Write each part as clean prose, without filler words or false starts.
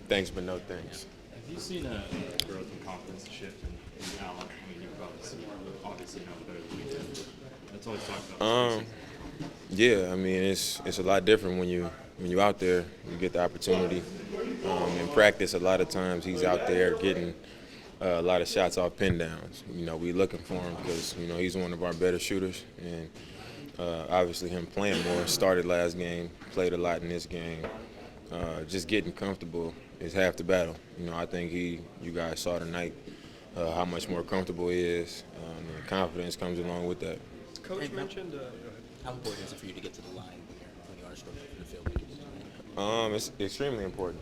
thanks, but no thanks. Have you seen a growth and confidence shift in Allen? I mean, you've obviously know better than we do. That's always talked about. Um, yeah, I mean it's a lot different when you out there. You get the opportunity. In practice, a lot of times he's out there getting a lot of shots off pin downs. We looking for him because he's one of our better shooters, and obviously him playing more. Started last game, played a lot in this game. Just getting comfortable is half the battle. I think you guys saw tonight how much more comfortable he is, and confidence comes along with that. Coach mentioned. How important is it for you to get to the line when you are struggling in the field? It's extremely important.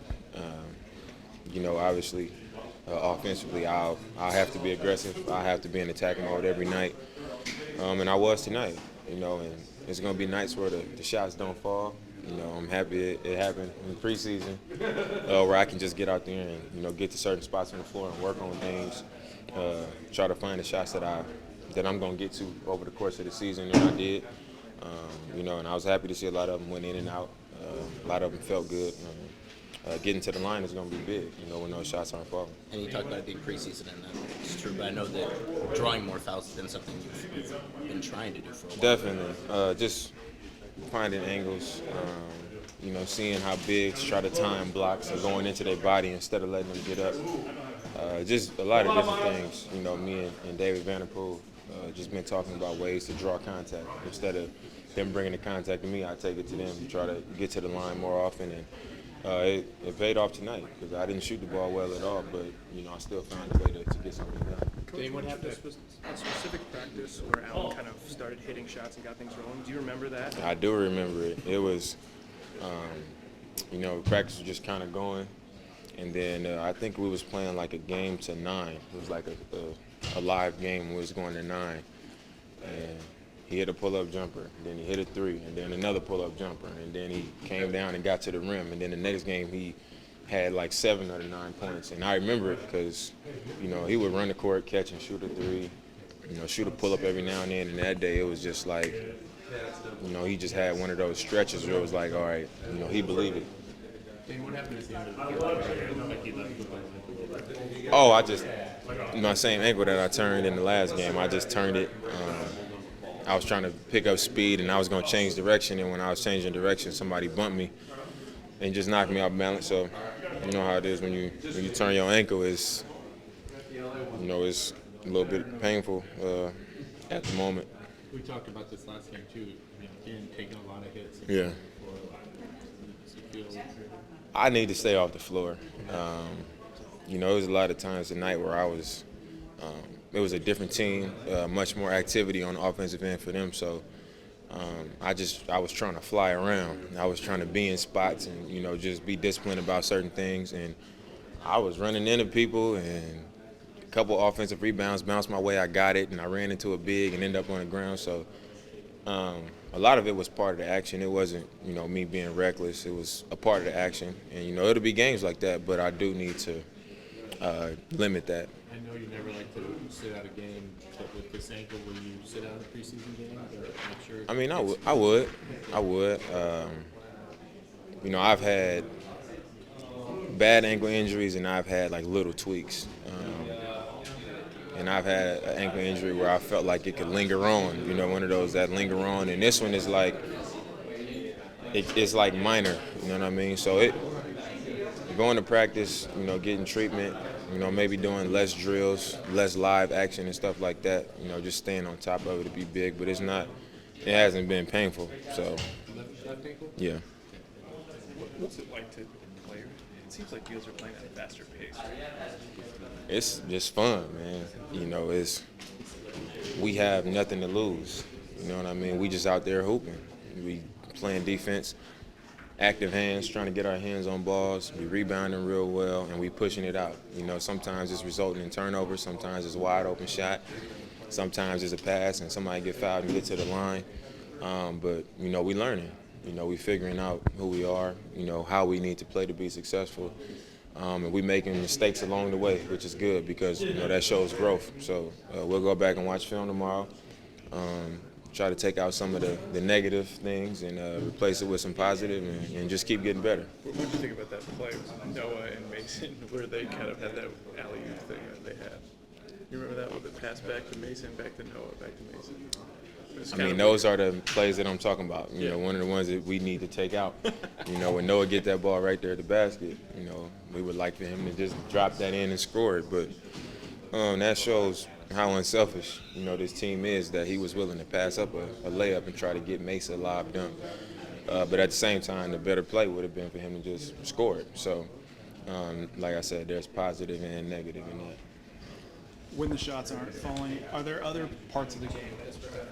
Obviously, offensively, I'll have to be aggressive. I have to be in attacking mode every night, and I was tonight. And it's gonna be nights where the shots don't fall. I'm happy it happened in the preseason, where I can just get out there and get to certain spots on the floor and work on things, try to find the shots that I'm gonna get to over the course of the season, and I did. And I was happy to see a lot of them went in and out. A lot of them felt good. Getting to the line is going to be big, when those shots aren't falling. And you talked about it being preseason, and it's true, but I know that drawing more fouls has been something you've been trying to do for a while. Definitely. Just finding angles, seeing how bigs try to time blocks and going into their body instead of letting them get up. Just a lot of different things. Me and David Vanderpool just been talking about ways to draw contact. Instead of them bringing the contact to me, I take it to them to try to get to the line more often. And it paid off tonight because I didn't shoot the ball well at all, but I still found a way to get something done. Coach, what happened? A specific practice where Allen kind of started hitting shots and got things rolling. Do you remember that? I do remember it. It was, practice was just kind of going, and then I think we was playing like a game to 9. It was like a live game. We was going to 9, and he hit a pull-up jumper, then he hit a 3, and then another pull-up jumper, and then he came down and got to the rim, and then the next game he had like 7 of the 9 points, and I remember it because, he would run the court, catch and shoot a 3, shoot a pull-up every now and then, and that day it was just like, he just had one of those stretches where it was like, all right, he believed it. What happened at the end of the game? Oh, I just, my same ankle that I turned in the last game, I just turned it. I was trying to pick up speed, and I was going to change direction, and when I was changing direction, somebody bumped me and just knocked me off balance. So you know how it is when you turn your ankle. It's it's a little bit painful at the moment. We talked about this last game too. Again, taking a lot of hits. Yeah. I need to stay off the floor. There was a lot of times tonight where I was. It was a different team, much more activity on the offensive end for them. So I was trying to fly around. I was trying to be in spots and just be disciplined about certain things. And I was running into people, and a couple offensive rebounds bounced my way. I got it, and I ran into a big and ended up on the ground. So a lot of it was part of the action. It wasn't me being reckless. It was a part of the action. And it'll be games like that, but I do need to limit that. I know you never like to sit out a game, but with this ankle, will you sit out a preseason game or make sure? I mean, I would. I've had bad ankle injuries, and I've had like little tweaks. And I've had an ankle injury where I felt like it could linger on. One of those that linger on. And this one is like, it's like minor. You know what I mean? So going to practice, getting treatment. Maybe doing less drills, less live action and stuff like that. Just staying on top of it to be big, but it hasn't been painful. So, yeah. What's it like to play? It seems like you guys are playing at a faster pace. It's just fun, man. We have nothing to lose. You know what I mean? We just out there hooping. We playing defense. Active hands, trying to get our hands on balls, we rebounding real well, and we pushing it out. Sometimes it's resulting in turnovers, sometimes it's a wide open shot, sometimes it's a pass and somebody get fouled and get to the line. But we learning. We figuring out who we are, how we need to play to be successful. And we making mistakes along the way, which is good because that shows growth. So we'll go back and watch film tomorrow. try to take out some of the negative things and replace it with some positive and just keep getting better. What did you think about that play with Noah and Mason, where they kind of had that alley-oop thing that they had? You remember that with the pass back to Mason, back to Noah, back to Mason? I mean, those are the plays that I'm talking about. You know, one of the ones that we need to take out. You know, when Noah get that ball right there at the basket, you know, we would like for him to just drop that in and score it. But that shows how unselfish, you know, this team is, that he was willing to pass up a layup and try to get Mesa a lob dunk. But at the same time, the better play would have been for him to just score it. So, like I said, there's positive and negative in that. When the shots aren't falling, are there other parts of the game that's better?